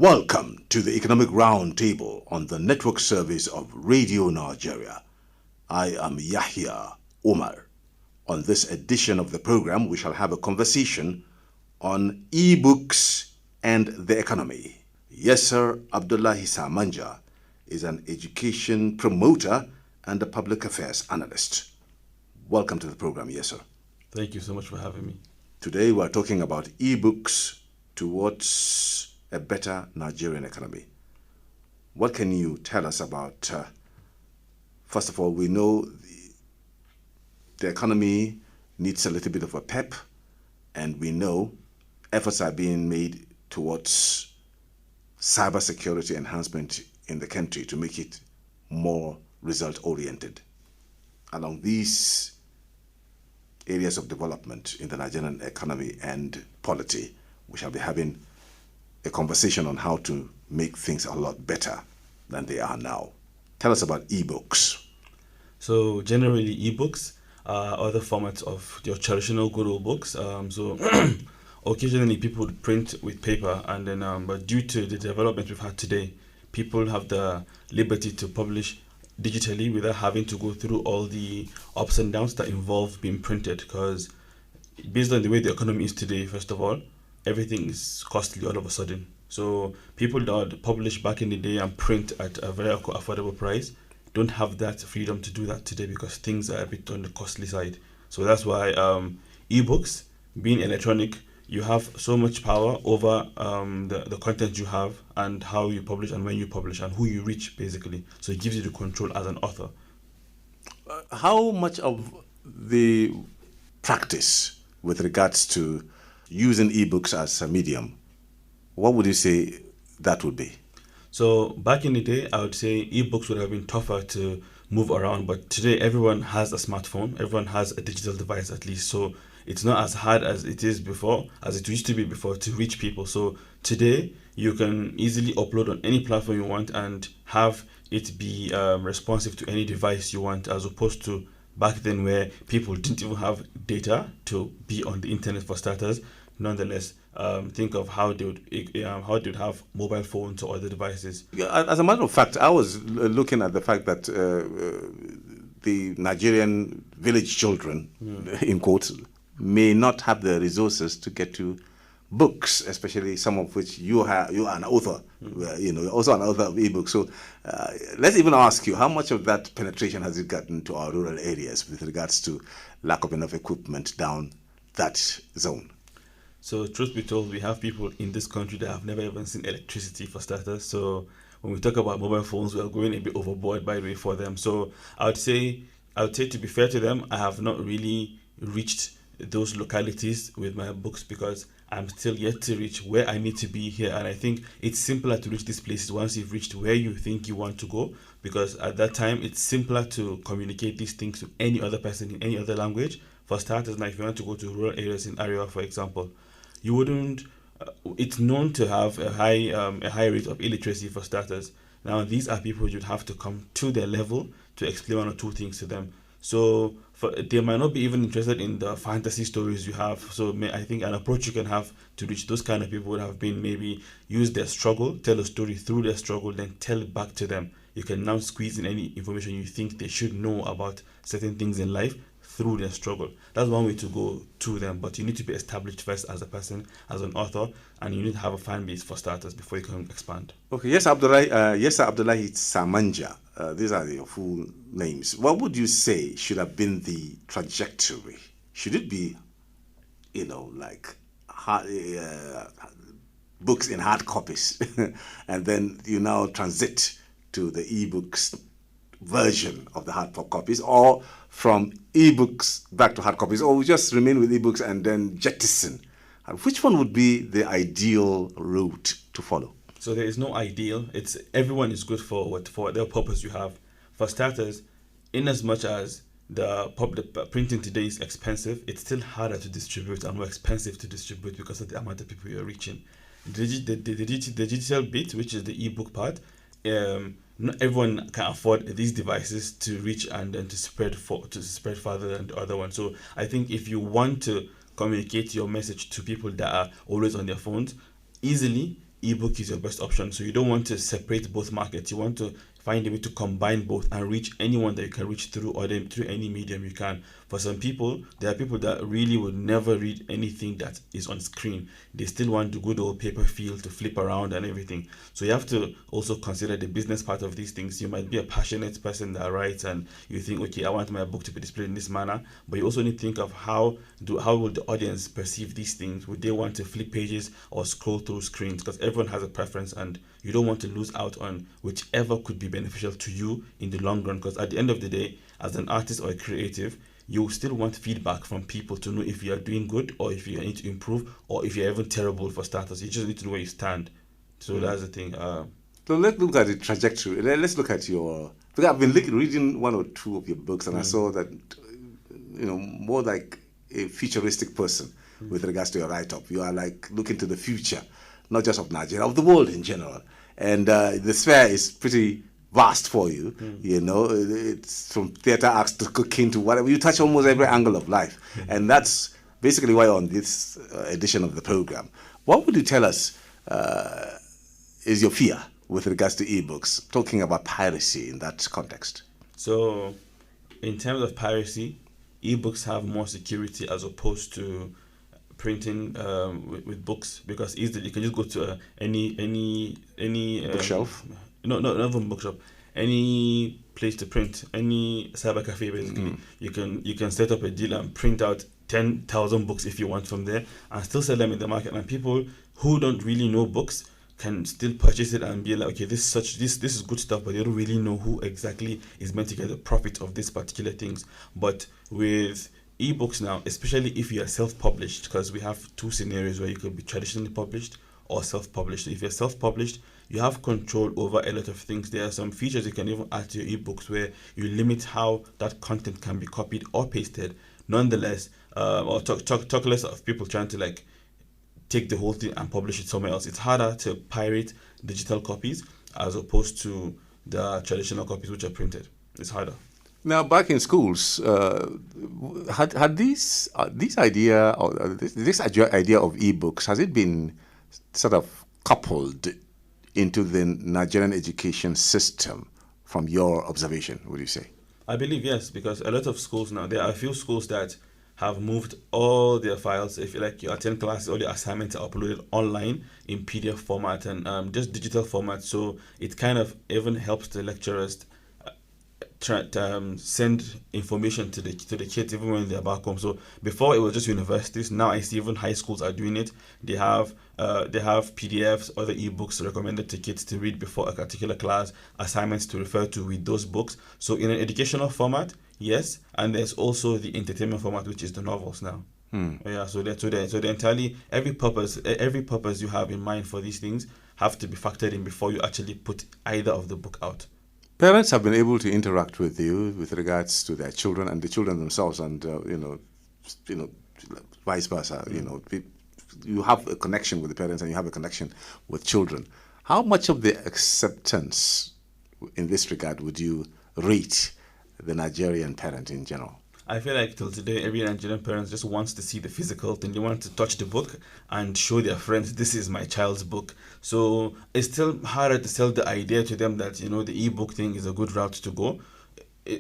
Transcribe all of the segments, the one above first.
Welcome to the Economic Roundtable on the network service of Radio Nigeria. I am Yahya Omar. On this edition of the program, we shall have a conversation on ebooks and the economy. Yaseer Abdullahi Samanja is an education promoter and a public affairs analyst. Welcome to the program, Yaseer. Thank you so much for having me. Today we are talking about ebooks towards a better Nigerian economy. What can you tell us about, first of all, we know the economy needs a little bit of a pep, and we know efforts are being made towards cybersecurity enhancement in the country to make it more result-oriented. Along these areas of development in the Nigerian economy and polity, we shall be having a conversation on how to make things a lot better than they are now. Tell us about ebooks. So generally, ebooks are other formats of your traditional good old books. So occasionally people would print with paper, and then but due to the development we've had today, people have the liberty to publish digitally without having to go through all the ups and downs that involve being printed. Because based on the way the economy is today, first of all, everything is costly all of a sudden. So people that publish back in the day and print at a very affordable price don't have that freedom to do that today because things are a bit on the costly side. So that's why ebooks, being electronic, you have so much power over the content you have and how you publish and when you publish and who you reach, basically. So it gives you the control as an author. How much of the practice with regards to using ebooks as a medium, what would you say that would be? So back in the day, I would say ebooks would have been tougher to move around, but today everyone has a smartphone, everyone has a digital device at least. So it's not as hard as it is before, as it used to be before, to reach people. So today you can easily upload on any platform you want and have it be responsive to any device you want, as opposed to back then where people didn't even have data to be on the internet for starters. Nonetheless, think of how they would have mobile phones or other devices. Yeah, as a matter of fact, I was looking at the fact that the Nigerian village children, in quotes, may not have the resources to get to books, especially some of which you are an author. You're also an author of ebooks. So let's even ask you, how much of that penetration has it gotten to our rural areas with regards to lack of enough equipment down that zone? So truth be told, we have people in this country that have never even seen electricity, for starters. So when we talk about mobile phones, we are going a bit overboard, by the way, for them. So I would say to be fair to them, I have not really reached those localities with my books because I'm still yet to reach where I need to be here. And I think it's simpler to reach these places once you've reached where you think you want to go, because at that time it's simpler to communicate these things to any other person in any other language. For starters, now if you want to go to rural areas in Area, for example, you wouldn't. It's known to have a high rate of illiteracy, for starters. Now these are people you'd have to come to their level to explain one or two things to them. So they might not be even interested in the fantasy stories you have. So I think an approach you can have to reach those kind of people would have been maybe use their struggle, tell a story through their struggle, then tell it back to them. You can now squeeze in any information you think they should know about certain things in life through their struggle. That's one way to go to them, but you need to be established first as a person, as an author, and you need to have a fan base for starters before you can expand. Okay, Yaseer Abdullahi Samanja, these are your full names. What would you say should have been the trajectory? Should it be, like books in hard copies, and then you now transit to the ebooks version of the hard copies, or from ebooks back to hard copies, or we just remain with ebooks and then jettison? Which one would be the ideal route to follow? So there is no ideal. It's everyone is good for whatever purpose you have. For starters, in as much as the printing today is expensive, it's still harder to distribute and more expensive to distribute because of the amount of people you're reaching. The digital bit, which is the ebook part, not everyone can afford these devices to reach and then to spread further than the other one. So I think if you want to communicate your message to people that are always on their phones easily, ebook is your best option. So you don't want to separate both markets. You want to find a way to combine both and reach anyone that you can reach through, or through any medium you can. For some people, there are people that really would never read anything that is on screen. They still want the good old paper feel to flip around and everything. So you have to also consider the business part of these things. You might be a passionate person that writes, and you think, okay, I want my book to be displayed in this manner, but you also need to think of how will the audience perceive these things. Would they want to flip pages or scroll through screens? Because everyone has a preference, and you don't want to lose out on whichever could be beneficial to you in the long run. Because at the end of the day, as an artist or a creative, you still want feedback from people to know if you are doing good, or if you need to improve, or if you're even terrible for starters. You just need to know where you stand. So that's the thing. So let's look at the trajectory. Let's look at your... Because I've been reading one or two of your books, and I saw that, more like a futuristic person with regards to your write-up. You are like looking to the future, not just of Nigeria, of the world in general. And the sphere is pretty vast for you. It's from theater acts to cooking to whatever. You touch almost every angle of life. And that's basically why on this edition of the program. What would you tell us is your fear with regards to ebooks, talking about piracy in that context? So, in terms of piracy, ebooks have more security as opposed to printing with books, because easily you can just go to any bookshelf. No, not even bookshop. Any place to print, any cyber cafe basically. You can set up a deal and print out 10,000 books if you want from there, and still sell them in the market. And people who don't really know books can still purchase it and be like, okay, this is good stuff, but they don't really know who exactly is meant to get the profit of these particular things. But with ebooks now, especially if you are self-published, because we have two scenarios where you could be traditionally published or self-published. If you're self-published, you have control over a lot of things. There are some features you can even add to your ebooks where you limit how that content can be copied or pasted. Nonetheless, or talk less of people trying to like take the whole thing and publish it somewhere else. It's harder to pirate digital copies as opposed to the traditional copies which are printed. It's harder. Now, back in schools, had this idea of ebooks, has it been sort of coupled into the Nigerian education system from your observation, would you say? I believe yes, because a lot of schools now, there are a few schools that have moved all their files. If you like, you attend classes, all your assignments are uploaded online in PDF format and just digital format. So it kind of even helps the lecturers send information to the kids even when they're back home. So before it was just universities. Now I see even high schools are doing it. They have PDFs, other ebooks recommended to kids to read before a particular class, assignments to refer to with those books. So in an educational format, yes, and there's also the entertainment format, which is the novels now. Yeah, so the entirely every purpose you have in mind for these things have to be factored in before you actually put either of the book out. Parents have been able to interact with you with regards to their children and the children themselves, and vice versa. You have a connection with the parents and you have a connection with children. How much of the acceptance in this regard would you rate the Nigerian parent in general? I feel like till today, every Nigerian parent just wants to see the physical thing. They want to touch the book and show their friends, this is my child's book. So it's still harder to sell the idea to them that, the ebook thing is a good route to go.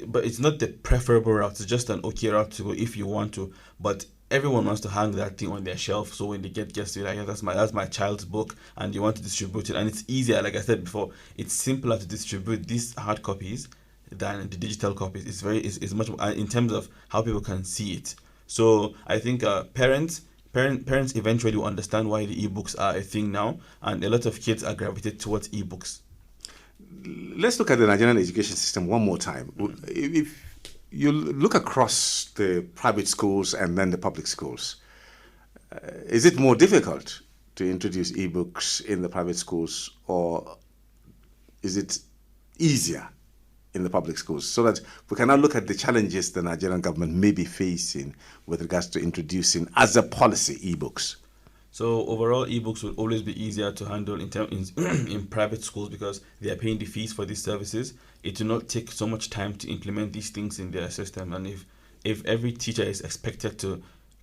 But it's not the preferable route. It's just an okay route to go if you want to. But everyone wants to hang that thing on their shelf. So when they get guests, they're like, yeah, that's my child's book, and you want to distribute it. And it's easier, like I said before, it's simpler to distribute these hard copies than the digital copies. It's much more in terms of how people can see it. So I think parents eventually will understand why the ebooks are a thing now, and a lot of kids are gravitated towards ebooks. Let's look at the Nigerian education system one more time. If you look across the private schools and then the public schools, is it more difficult to introduce ebooks in the private schools, or is it easier in the public schools, so that we can now look at the challenges the Nigerian government may be facing with regards to introducing, as a policy, ebooks? So overall, ebooks will always be easier to handle in private schools because they are paying the fees for these services. It will not take so much time to implement these things in their system. And if every teacher is expected to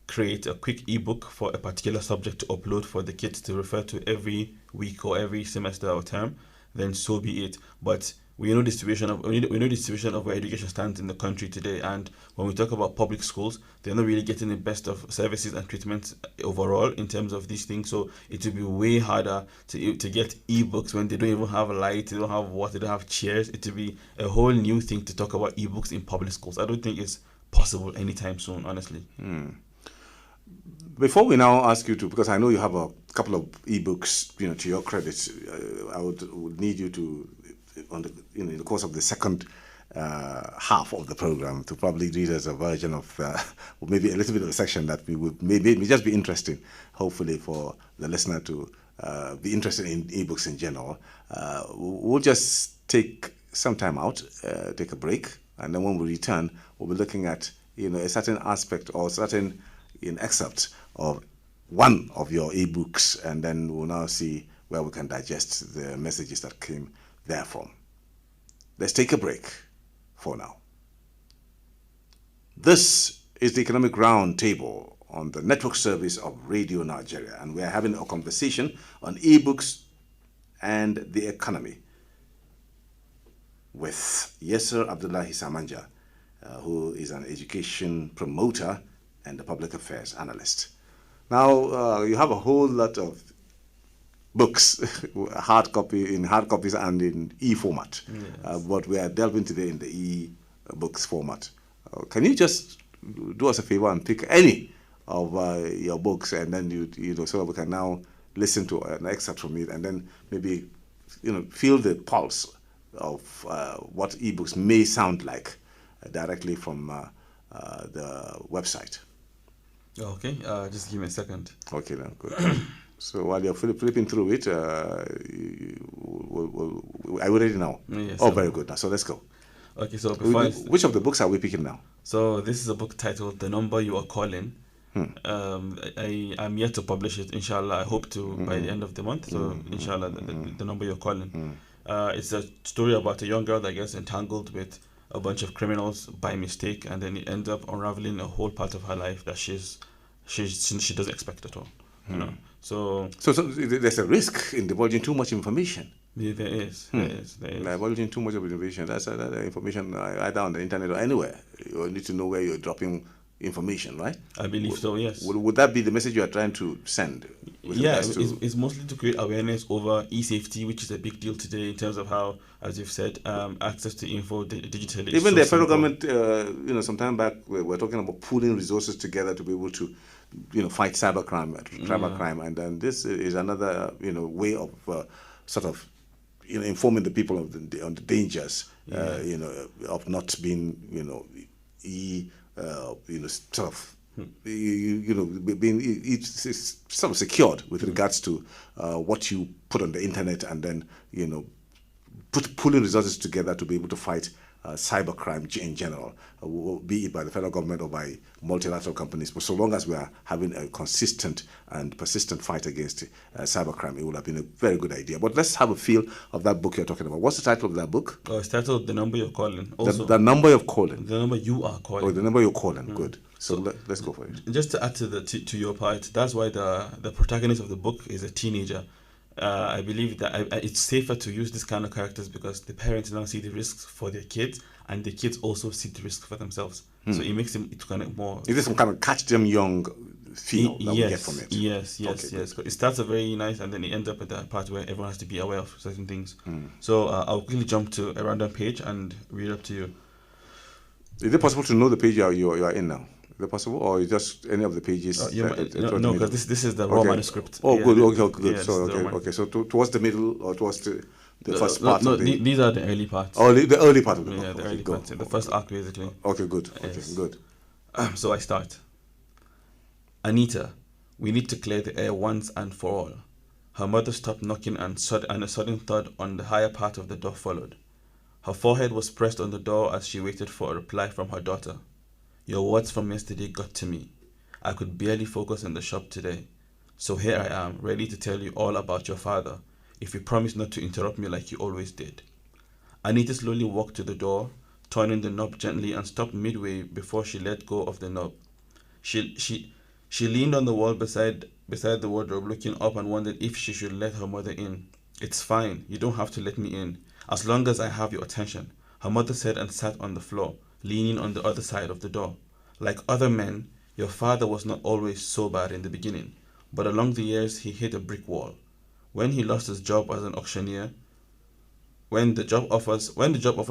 create a quick ebook for a particular subject to upload for the kids to refer to every week or every semester or term, then so be it. But we know the situation of where education stands in the country today, and when we talk about public schools, they're not really getting the best of services and treatment overall in terms of these things. So it will be way harder to get ebooks when they don't even have light, they don't have water, they don't have chairs. It will be a whole new thing to talk about ebooks in public schools. I don't think it's possible anytime soon, honestly. Before we now ask you to, because I know you have a couple of ebooks, to your credit, I would need you to, in the course of the second half of the program, to probably read us a version of, or maybe a little bit of a section that we would maybe just be interesting, hopefully for the listener to be interested in ebooks in general. We'll just take some time out, take a break, and then when we return, we'll be looking at a certain aspect or certain excerpt of one of your ebooks, and then we'll now see where we can digest the messages that came therefrom. Let's take a break for now. This is the Economic Roundtable on the network service of Radio Nigeria, and we are having a conversation on ebooks and the economy with Yaseer Abdullahi Samanja, who is an education promoter and a public affairs analyst. Now, you have a whole lot of books, hard copies and in e-format. Yes. But we are delving today in the e-books format. Can you just do us a favor and pick any of your books, and then so we can now listen to an excerpt from it, and then maybe feel the pulse of what ebooks may sound like directly from the website. Okay, just give me a second. Okay, then, good. So while you're flipping through it, are we ready now? Yes. Oh, very good. Now, so let's go. Okay, so Which of the books are we picking now? So this is a book titled "The Number You Are Calling." I'm yet to publish it. Inshallah, I hope to by the end of the month. So inshallah, the number you're calling. It's a story about a young girl that gets entangled with a bunch of criminals by mistake, and then it ends up unraveling a whole part of her life that she doesn't expect at all. So there's a risk in divulging too much information. Yeah, there is. Divulging too much of information. That's that information either on the internet or anywhere. You need to know where you're dropping information, right? I believe so, yes. Would that be the message you are trying to send? Yeah, it's mostly to create awareness over e-safety, which is a big deal today in terms of how, as you've said, access to info digitally. Even the federal government, some time back, we're talking about pooling resources together to be able to, fight cybercrime, and then this is another, way of sort of, informing the people on the dangers, of not being, sort of, being it's sort of secured with regards to what you put on the internet, and then pulling resources together to be able to fight cybercrime in general, be it by the federal government or by multilateral companies. But so long as we are having a consistent and persistent fight against cybercrime, it would have been a very good idea. But let's have a feel of that book you're talking about. What's the title of that book? It's titled "The Number You're Calling." Also, the number you're calling. The number you are calling. Oh, the number you're calling. Good. So let's go for it. Just to add to your part, that's why the protagonist of the book is a teenager. I believe that it's safer to use this kind of characters because the parents now see the risks for their kids, and the kids also see the risk for themselves. So it makes it kind of more. Is there some kind of catch them young feel that we get from it? Yes. It starts very nice, and then it ends up at that part where everyone has to be aware of certain things. So I'll quickly jump to a random page and read up to you. Is it possible to know the page you are in now? Is that possible, or just any of the pages? No, because this is the raw manuscript. Oh, yeah, good. Okay, good. Yeah, Okay. So towards the middle or towards the first part. No, these are the early parts. Oh, the early part of the book. Yeah, the early parts. The first arc, basically. Okay, good. Yes. Okay, good. So I start. Anita, we need to clear the air once and for all. Her mother stopped knocking, and a sudden thud on the higher part of the door followed. Her forehead was pressed on the door as she waited for a reply from her daughter. Your words from yesterday got to me. I could barely focus in the shop today. So here I am, ready to tell you all about your father, if you promise not to interrupt me like you always did. Anita slowly walked to the door, turning the knob gently, and stopped midway before she let go of the knob. She She leaned on the wall beside the wardrobe, looking up and wondered if she should let her mother in. It's fine. You don't have to let me in. As long as I have your attention, her mother said and sat on the floor, leaning on the other side of the door. Like other men, your father was not always so bad in the beginning, but along the years he hit a brick wall. When he lost his job as an auctioneer, when the job offers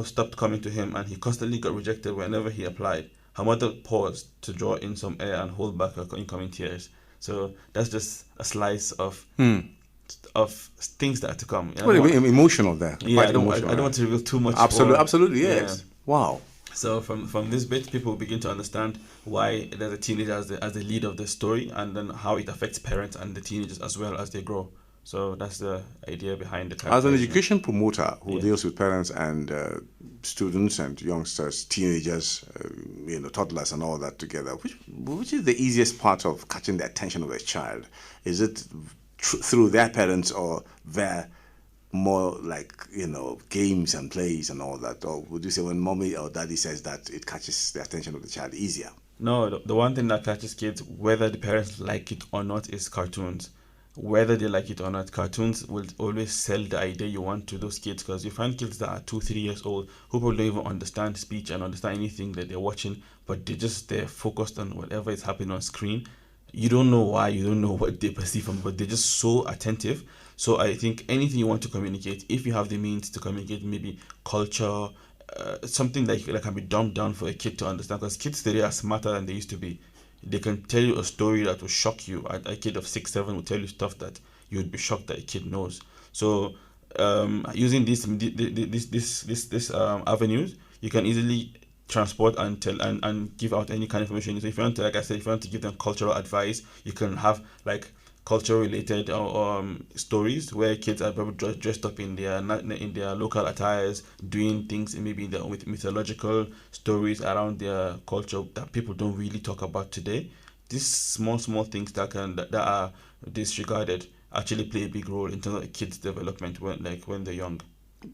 stopped coming to him and he constantly got rejected whenever he applied, her mother paused to draw in some air and hold back her incoming tears. So that's just a slice of things that are to come. Well, emotional there. Yeah, Quite I don't emotional. I don't want to reveal too much. Absolutely, yes. Yeah. Wow. So from this bit, people begin to understand why there's a teenager as the lead of the story, and then how it affects parents and the teenagers as well as they grow. So that's the idea behind the As an characterization. education promoter who Yeah. deals with parents and students and youngsters, teenagers, toddlers and all that together, which is the easiest part of catching the attention of a child? Is it through their parents or their more like, games and plays and all that? Or would you say when mommy or daddy says that, it catches the attention of the child easier? No, the one thing that catches kids, whether the parents like it or not, is cartoons. Whether they like it or not, cartoons will always sell the idea you want to those kids, because you find kids that are 2, 3 years old who probably don't even understand speech and understand anything that they're watching, but they're focused on whatever is happening on screen. You don't know why, you don't know what they perceive from, but they're just so attentive. So I think anything you want to communicate, if you have the means to communicate, maybe culture, something that can be dumbed down for a kid to understand, because kids today are smarter than they used to be. They can tell you a story that will shock you. A kid of 6, 7 will tell you stuff that you would be shocked that a kid knows. So using this avenues, you can easily transport and tell and give out any kind of information. So if you want to, like I said, if you want to give them cultural advice, you can have like culture related stories where kids are probably dressed up in their local attires, doing things maybe with mythological stories around their culture that people don't really talk about today. These small things that are disregarded actually play a big role in terms of a kid's development when they're young.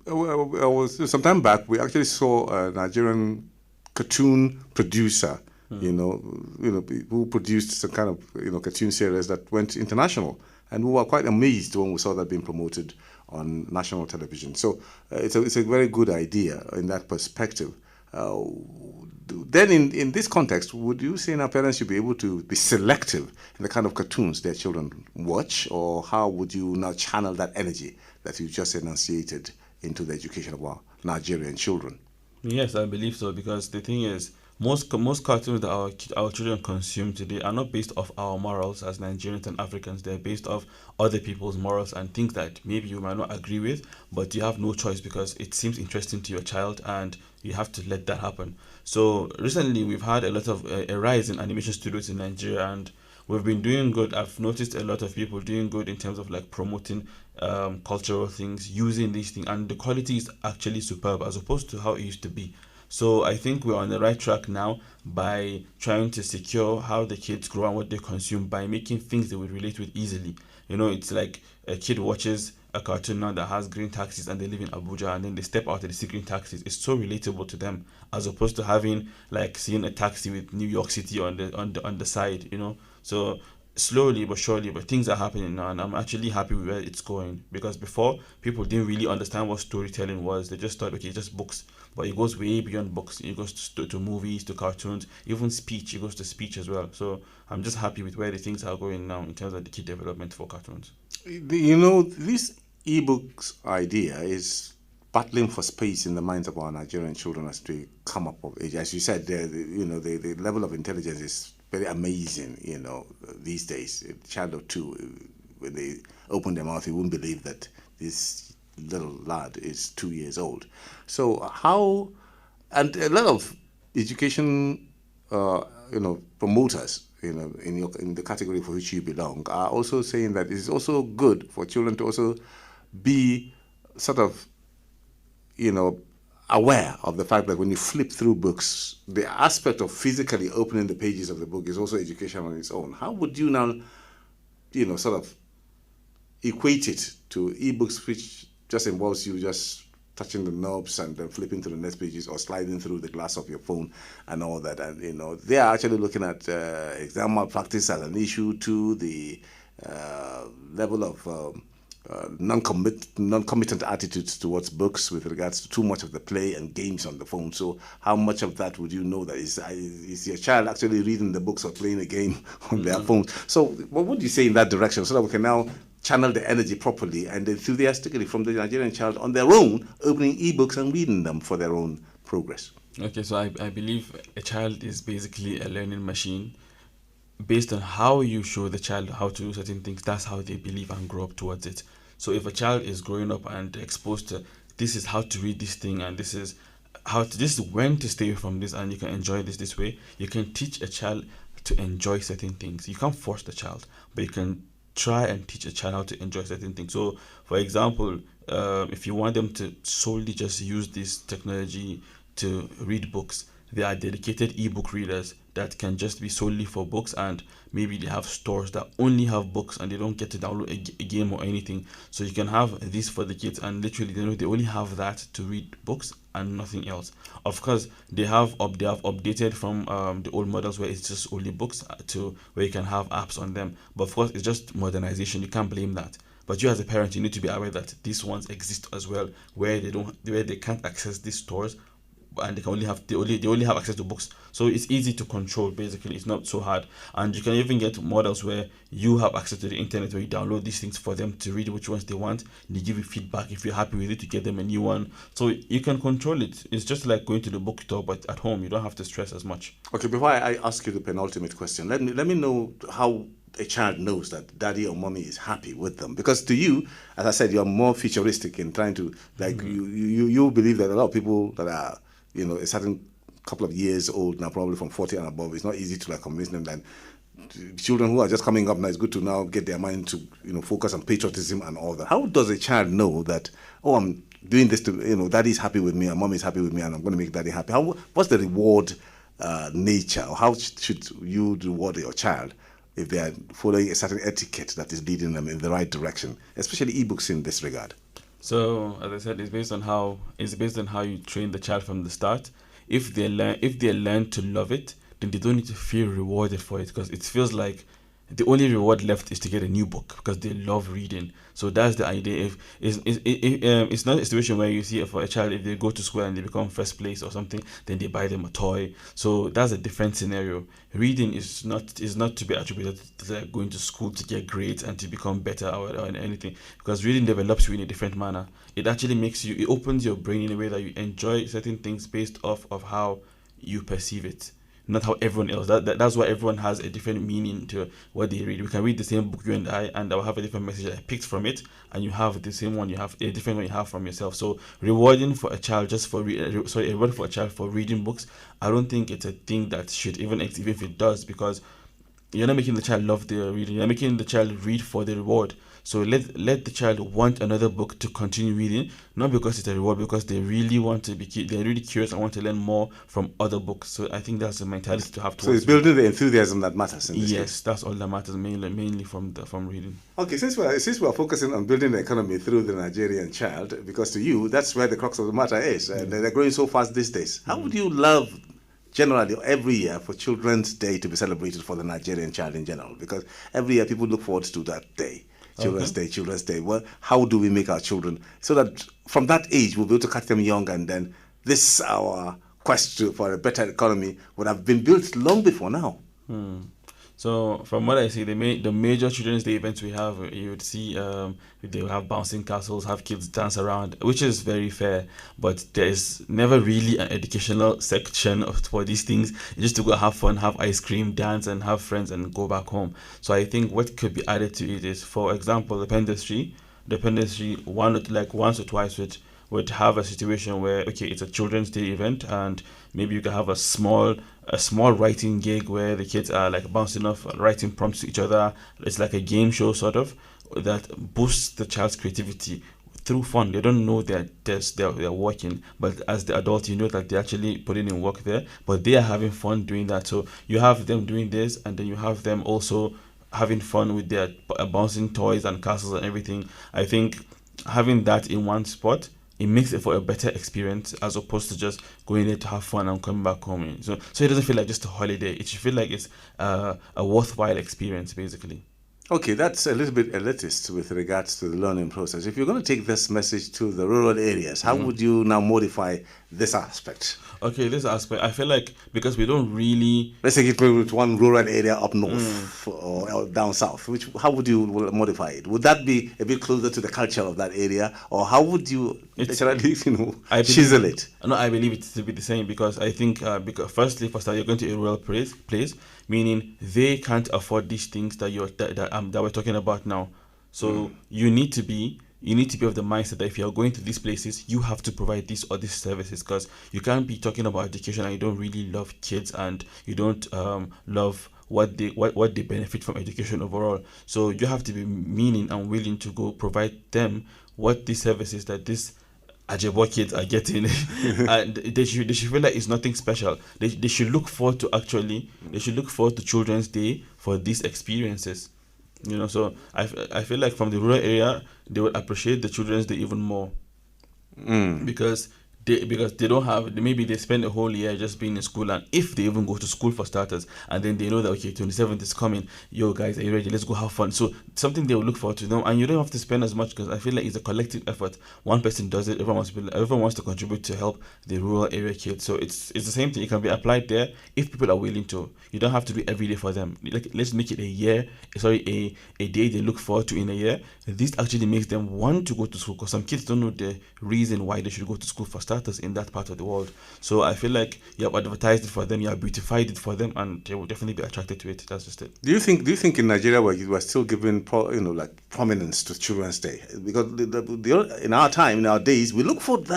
Some time back, we actually saw a Nigerian cartoon producer, who produced some kind of, cartoon series that went international, and we were quite amazed when we saw that being promoted on national television. So it's a very good idea in that perspective. Then in this context, would you say now parents should be able to be selective in the kind of cartoons their children watch, or how would you now channel that energy that you just enunciated into the education of our Nigerian children? Yes, I believe so, because the thing is, most cartoons that our children consume today are not based off our morals as Nigerians and Africans. They're based off other people's morals and things that maybe you might not agree with, but you have no choice because it seems interesting to your child and you have to let that happen. So recently we've had a lot of a rise in animation studios in Nigeria, and we've been doing good. I've noticed a lot of people doing good in terms of like promoting cultural things, using these things, and the quality is actually superb as opposed to how it used to be. So I think we're on the right track now by trying to secure how the kids grow and what they consume by making things they would relate with easily. It's like a kid watches a cartoon now that has green taxis and they live in Abuja, and then they step out and they see green taxis. It's so relatable to them as opposed to having like seeing a taxi with New York City on the side. So slowly but surely, but things are happening now, and I'm actually happy with where it's going, because before people didn't really understand what storytelling was. They just thought, okay, just books, but it goes way beyond books. It goes to movies, to cartoons, even speech. It goes to speech as well. So I'm just happy with where the things are going now in terms of the kid development for cartoons. This ebooks idea is battling for space in the minds of our Nigerian children as they come up of age. As you said, the level of intelligence is very amazing, these days. A child of 2, when they open their mouth, you wouldn't believe that this little lad is 2 years old. So and a lot of education, promoters, in the category for which you belong, are also saying that it's also good for children to also be sort of, aware of the fact that when you flip through books, the aspect of physically opening the pages of the book is also education on its own. How would you now, sort of equate it to ebooks, which just involves you just touching the knobs and then flipping to the next pages or sliding through the glass of your phone and all that. And, they are actually looking at exam malpractice as an issue too, the level of non-committant attitudes towards books with regards to too much of the play and games on the phone. So how much of that would you know that is your child actually reading the books or playing a game on their phone? So what would you say in that direction so that we can now channel the energy properly and enthusiastically from the Nigerian child on their own, opening ebooks and reading them for their own progress? Okay, so I believe a child is basically a learning machine. Based on how you show the child how to do certain things, that's how they believe and grow up towards it. So if a child is growing up and exposed to this is how to read this thing and this is when to stay from this and you can enjoy this way, you can teach a child to enjoy certain things. You can't force the child, but you can try and teach a child how to enjoy certain things. So for example, if you want them to solely just use this technology to read books, there are dedicated ebook readers that can just be solely for books, and maybe they have stores that only have books and they don't get to download a game or anything. So you can have this for the kids, and literally they only have that to read books and nothing else. Of course, they have updated from the old models where it's just only books to where you can have apps on them. But of course, it's just modernization. You can't blame that. But you as a parent, you need to be aware that these ones exist as well, where they can't access these stores and they only have access to books. So it's easy to control. Basically, it's not so hard, and you can even get models where you have access to the internet, where you download these things for them to read which ones they want. They give you feedback. If you're happy with it, you get them a new one. So you can control it. It's just like going to the bookstore, but at home you don't have to stress as much. Okay, before I ask you the penultimate question, let me know how a child knows that daddy or mommy is happy with them. Because to you, as I said, you're more futuristic in trying to you believe that a lot of people that are a certain couple of years old now, probably from 40 and above, it's not easy to convince them that children who are just coming up now, it's good to now get their mind to focus on patriotism and all that. How does a child know that, oh, I'm doing this to, daddy's happy with me and mommy is happy with me and I'm going to make daddy happy? What's the reward nature, or how should you reward your child if they are following a certain etiquette that is leading them in the right direction, especially ebooks in this regard? So, as I said, it's based on how you train the child from the start. If they learn to love it, then they don't need to feel rewarded for it, because it feels like the only reward left is to get a new book because they love reading. So that's the idea. If it's not a situation where you see for a child, if they go to school and they become first place or something, then they buy them a toy. So that's a different scenario. Reading is not to be attributed to like going to school to get grades and to become better or anything, because reading develops you in a different manner. It actually it opens your brain in a way that you enjoy certain things based off of how you perceive it, not how everyone else. That's why everyone has a different meaning to what they read. We can read the same book, you and I'll have a different message that I picked from it, and you have the same one. You have a different one you have from yourself. So rewarding for a child reward for a child for reading books, I don't think it's a thing that should even exist, even if it does, because you're not making the child love the reading. You're making the child read for the reward. So let the child want another book to continue reading, not because it's a reward, because they really want to they're really curious and want to learn more from other books. So I think that's the mentality to have. So it's building the enthusiasm that matters in this case. That's all that matters, mainly from reading. Okay, since we're focusing on building the economy through the Nigerian child, because to you that's where the crux of the matter is, and they're growing so fast these days. How would you love generally every year for Children's Day to be celebrated for the Nigerian child in general? Because every year people look forward to that day. Children's Day. Well, how do we make our children so that from that age we'll be able to catch them young, and then our quest for a better economy would have been built long before now? So from what I see, the major Children's Day events we have, you would see they will have bouncing castles, have kids dance around, which is very fair. But there is never really an educational section for these things. Just to go have fun, have ice cream, dance, and have friends, and go back home. So I think what could be added to it is, for example, the Pendestry once or twice would have a situation where, okay, it's a Children's Day event, and maybe you can have a small writing gig where the kids are like bouncing off, writing prompts to each other. It's like a game show sort of that boosts the child's creativity through fun. They don't know they're working, but as the adult, you know that they're actually putting in work there, but they are having fun doing that. So you have them doing this, and then you have them also having fun with their bouncing toys and castles and everything. I think having that in one spot it makes it for a better experience as opposed to just going there to have fun and coming back home. So it doesn't feel like just a holiday. It should feel like it's a worthwhile experience, basically. Okay, that's a little bit elitist with regards to the learning process. If you're going to take this message to the rural areas, how would you now modify this aspect? Okay, this aspect, I feel like because we don't really... Let's take it with one rural area up north or down south. How would you modify it? Would that be a bit closer to the culture of that area? Or how would you literally, chisel it? No, I believe it to be the same because I think, because firstly, first you're going to a rural place, meaning they can't afford these things that we're talking about now. So you need to be of the mindset that if you're going to these places, you have to provide these or these services, because you can't be talking about education and you don't really love kids and you don't love what they benefit from education overall. So you have to be meaning and willing to go provide them what these services that these Ajebo kids are getting, and they should feel like it's nothing special. They should look forward to Children's Day for these experiences. So I feel like from the rural area they would appreciate the Children's Day even more, because they don't have, maybe they spend a whole year just being in school, and if they even go to school for starters, and then they know that okay, 27th is coming, yo guys, are you ready, let's go have fun. So something they will look forward to them, and you don't have to spend as much, because I feel like it's a collective effort. One person does it, everyone wants to contribute to help the rural area kids. So it's the same thing. It can be applied there if people are willing to. You don't have to do every day for them. Like, let's make it a day they look forward to in a year. This actually makes them want to go to school, because some kids don't know the reason why they should go to school for starters in that part of the world. So I feel like you have advertised it for them, you have beautified it for them, and they will definitely be attracted to it. That's just it. Do you think in Nigeria we're still giving prominence to Children's Day? Because in our time, in our days, we look forward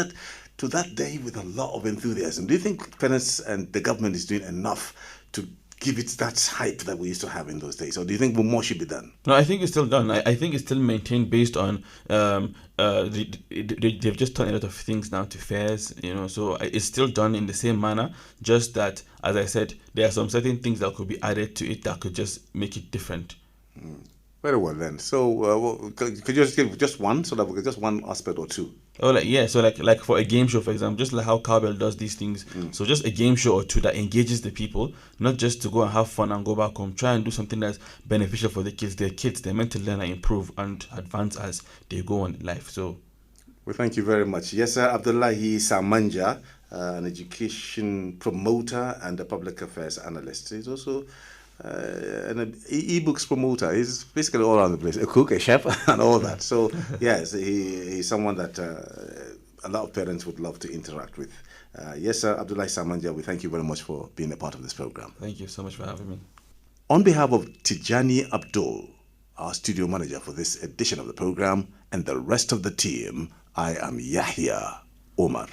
to that day with a lot of enthusiasm. Do you think parents and the government is doing enough to give it that hype that we used to have in those days, or do you think more should be done? No, I think it's still done. I think it's still maintained based on they've just done a lot of things now to fairs, so it's still done in the same manner, just that, as I said, there are some certain things that could be added to it that could just make it different. Very well then. So could you just give just one, so that we just one aspect or two? Oh, so like for a game show, for example, just like how Cowbell does these things. So just a game show or two that engages the people, not just to go and have fun and go back home. Try and do something that's beneficial for the kids. They're meant to learn and improve and advance as they go on in life. So, well, thank you very much. Yaseer Abdullahi Samanja, an education promoter and a public affairs analyst. He's also an ebooks promoter. He's basically all around the place, a cook, a chef, and all that. So yes, he's someone that a lot of parents would love to interact with. Yaseer Abdullahi Samanja, we thank you very much for being a part of this program. Thank you so much for having me. On behalf of Tijani Abdul, our studio manager for this edition of the program, and the rest of the team, I am Yahya Omar.